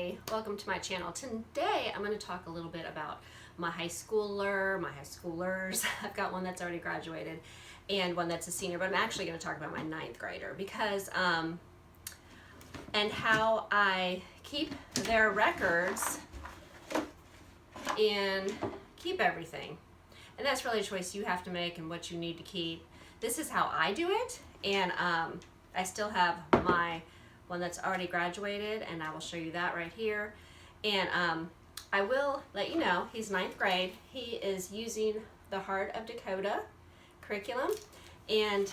Hi, welcome to my channel. Today I'm going to talk a little bit about my high schoolers. I've got one that's already graduated and one that's a senior, but I'm actually going to talk about my ninth grader because and how I keep their records and keep everything. And that's really a choice you have to make and what you need to keep. This is how I do it, and I still have my one that's already graduated, and I will show you that right here. And I will let you know he's ninth grade. He is using the Heart of Dakota curriculum, and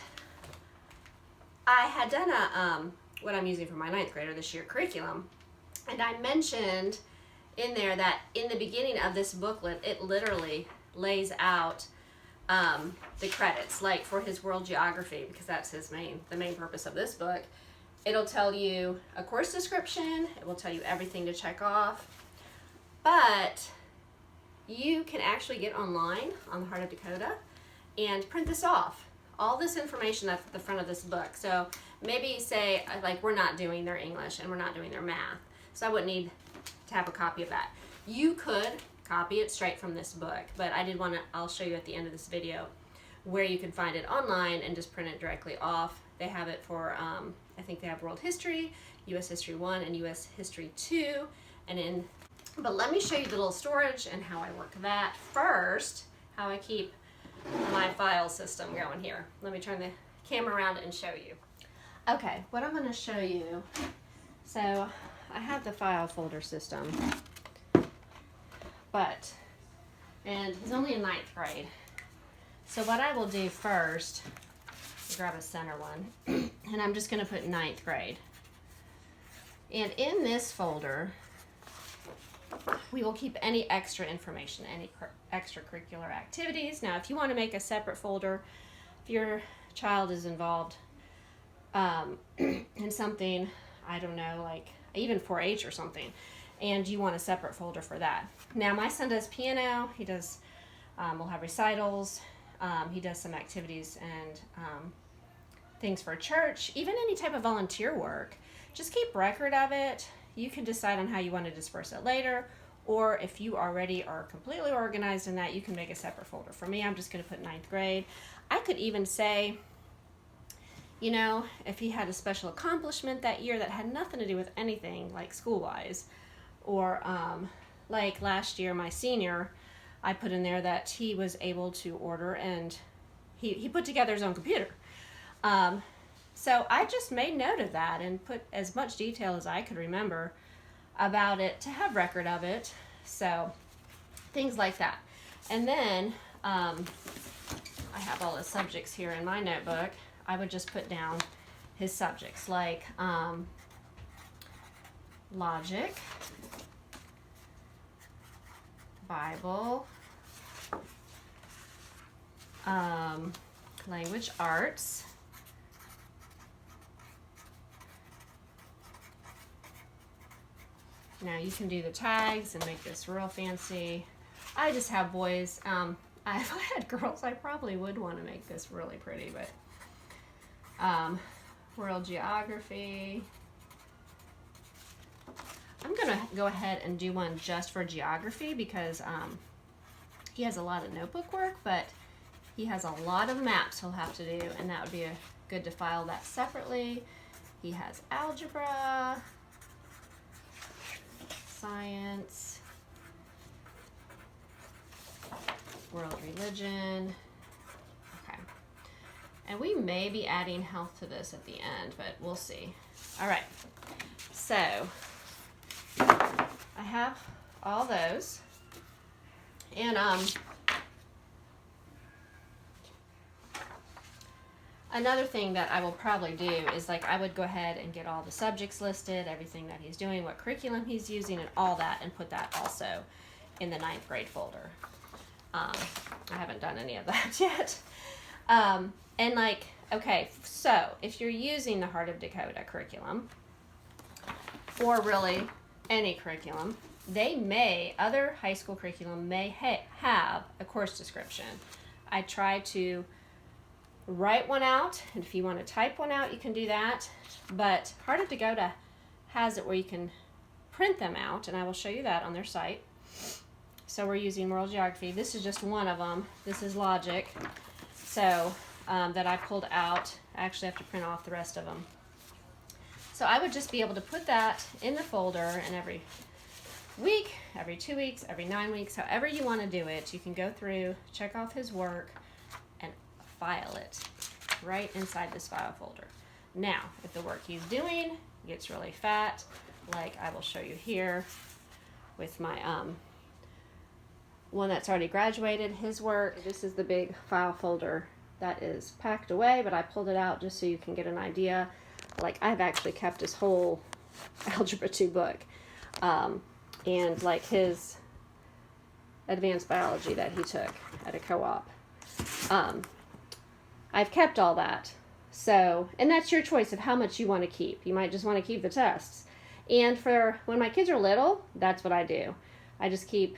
I had done a what I'm using for my ninth grader this year curriculum, and I mentioned in there that in the beginning of this booklet it literally lays out the credits, like for his world geography, because that's the main purpose of this book. It'll tell you a course description, it will tell you everything to check off, but you can actually get online on the Heart of Dakota and print this off. All this information that's at the front of this book. So maybe say, like, we're not doing their English and we're not doing their math, so I wouldn't need to have a copy of that. You could copy it straight from this book, but I'll show you at the end of this video where you can find it online and just print it directly off. They have it for, I think they have World History, U.S. History 1, and U.S. History 2. But let me show you the little storage and how I work that first, how I keep my file system going here. Let me turn the camera around and show you. Okay, what I'm going to show you, so I have the file folder system, and he's only in ninth grade. So what I will do first, grab a center one, and I'm just going to put ninth grade. And in this folder, we will keep any extra information, any extracurricular activities. Now, if you want to make a separate folder, if your child is involved in something, I don't know, like even 4-H or something, and you want a separate folder for that. Now, my son does piano. He does, we'll have recitals. He does some activities and things for church, even any type of volunteer work. Just keep record of it. You can decide on how you want to disperse it later, or if you already are completely organized in that, you can make a separate folder. For me, I'm just going to put ninth grade. I could even say, you know, if he had a special accomplishment that year that had nothing to do with anything, like school-wise, or like last year, my senior, I put in there that he was able to order and he put together his own computer. So I just made note of that and put as much detail as I could remember about it to have record of it. So things like that. And then I have all the subjects here in my notebook. I would just put down his subjects like logic, Bible, language arts, now you can do the tags and make this real fancy. I just have boys. If I had girls, I probably would want to make this really pretty, but world geography. I'm going to go ahead and do one just for geography because he has a lot of notebook work, but he has a lot of maps he'll have to do, and that would be good to file that separately. He has algebra, science, world religion. Okay. And we may be adding health to this at the end, but we'll see. All right. So I have all those, and another thing that I will probably do is, like, I would go ahead and get all the subjects listed, everything that he's doing, what curriculum he's using, and all that, and put that also in the ninth grade folder. I haven't done any of that yet. And like, okay, so if you're using the Heart of Dakota curriculum, or really any curriculum, other high school curriculum may have a course description. I try to write one out, and if you want to type one out, you can do that. But Heart of Dakota has it where you can print them out, and I will show you that on their site. So we're using World Geography. This is just one of them. This is Logic. So that I pulled out. I actually have to print off the rest of them. So I would just be able to put that in the folder, and every week, every 2 weeks, every 9 weeks, however you want to do it, you can go through, check off his work, and file it right inside this file folder. Now, if the work he's doing gets really fat, like I will show you here with my one that's already graduated, his work. This is the big file folder that is packed away, but I pulled it out just so you can get an idea. Like, I've actually kept his whole Algebra 2 book, and like his advanced biology that he took at a co-op. I've kept all that. So, and that's your choice of how much you want to keep. You might just want to keep the tests. And for when my kids are little, that's what I do. I just keep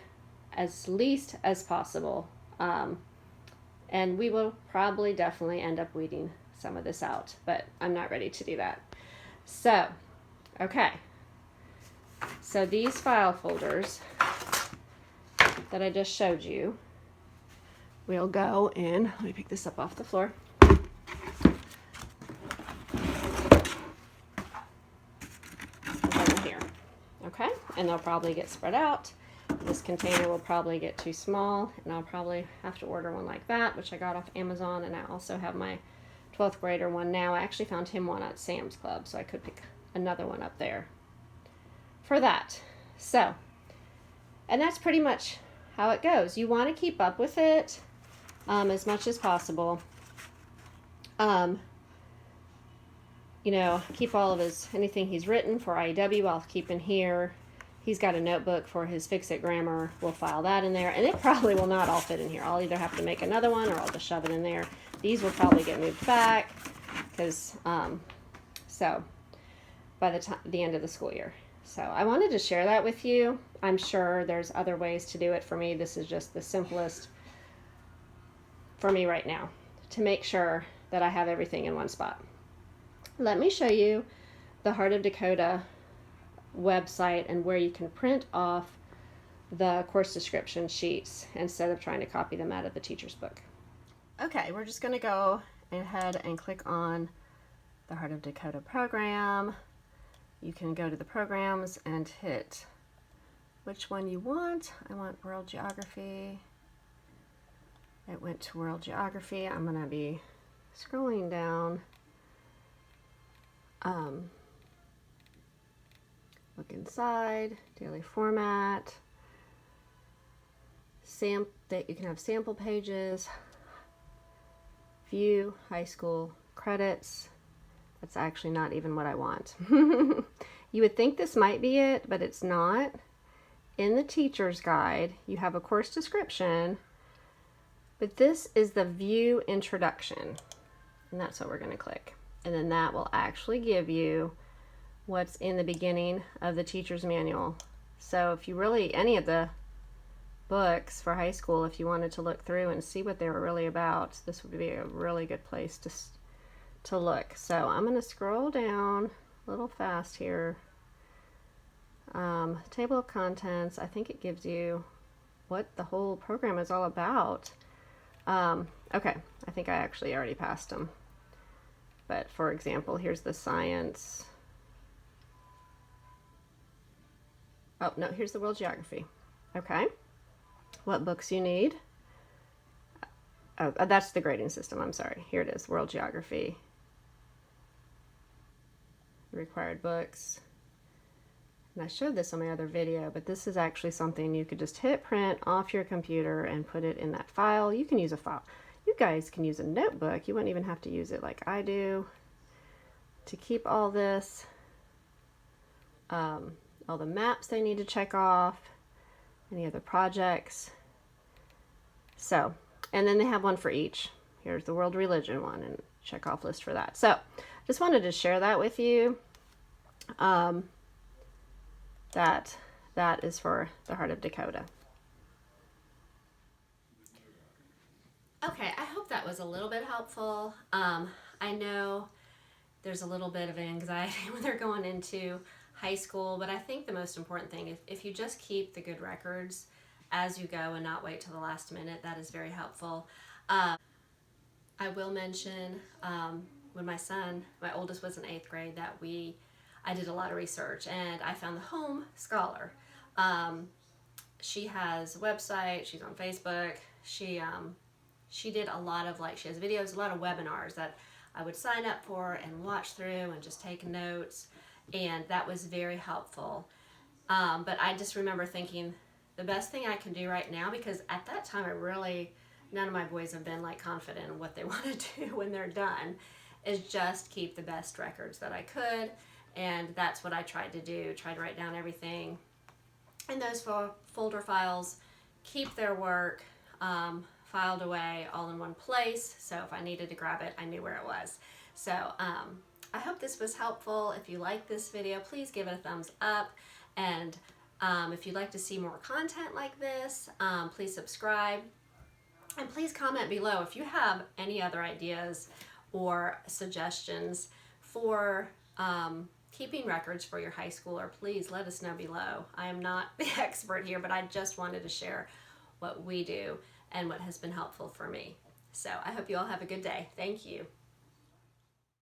as least as possible. And we will probably definitely end up weeding some of this out, but I'm not ready to do that. So, okay. So these file folders that I just showed you will go in. Let me pick this up off the floor. Over here. Okay, and they'll probably get spread out. This container will probably get too small, and I'll probably have to order one like that, which I got off Amazon, and I also have my 12th grader one now. I actually found him one at Sam's Club, so I could pick another one up there for that. So, and that's pretty much how it goes. You want to keep up with it as much as possible. You know, keep all of his, anything he's written for IEW, I'll keep in here. He's got a notebook for his Fix-It grammar. We'll file that in there, and it probably will not all fit in here. I'll either have to make another one, or I'll just shove it in there. These will probably get moved back, because so by the end of the school year. So I wanted to share that with you. I'm sure there's other ways to do it. For me, this is just the simplest for me right now, to make sure that I have everything in one spot. Let me show you the Heart of Dakota website and where you can print off the course description sheets instead of trying to copy them out of the teacher's book. Okay, we're just going to go ahead and click on the Heart of Dakota program. You can go to the programs and hit which one you want. I want World Geography. It went to World Geography. I'm going to be scrolling down. Look inside, daily format, that you can have sample pages, view, high school credits. That's actually not even what I want. You would think this might be it, but it's not. In the teacher's guide, you have a course description, but this is the view introduction, and that's what we're going to click. And then that will actually give you what's in the beginning of the teacher's manual. So if you really, any of the books for high school, if you wanted to look through and see what they were really about, this would be a really good place to look. So I'm going to scroll down a little fast here. Table of contents, I think it gives you what the whole program is all about. Okay, I think I actually already passed them. But for example, here's the science. Oh, no, here's the World Geography. Okay. What books you need. Oh, that's the grading system. I'm sorry. Here it is, World Geography. Required books. And I showed this on my other video, but this is actually something you could just hit print off your computer and put it in that file. You can use a file. You guys can use a notebook. You wouldn't even have to use it like I do to keep all this. All the maps they need to check off, any other projects. So, and then they have one for each. Here's the world religion one and check off list for that. So, just wanted to share that with you. That is for the Heart of Dakota. Okay, I hope that was a little bit helpful. I know there's a little bit of anxiety when they're going into high school, but I think the most important thing is if you just keep the good records as you go and not wait till the last minute, that is very helpful. I will mention when my oldest was in 8th grade, that I did a lot of research and I found the HomeScholar. She has a website, she's on Facebook, she did a lot of, she has videos, a lot of webinars that I would sign up for and watch through and just take notes, and that was very helpful. But I just remember thinking the best thing I can do right now, because at that time none of my boys have been confident in what they want to do when they're done, is just keep the best records that I could. And that's what I tried to do, tried to write down everything in those folder files, keep their work filed away all in one place, so if I needed to grab it, I knew where it was. So I hope this was helpful. If you like this video, please give it a thumbs up, and if you'd like to see more content like this, please subscribe, and please comment below if you have any other ideas or suggestions for keeping records for your high schooler. Please let us know below. I am not the expert here, but I just wanted to share what we do and what has been helpful for me. So I hope you all have a good day. Thank you.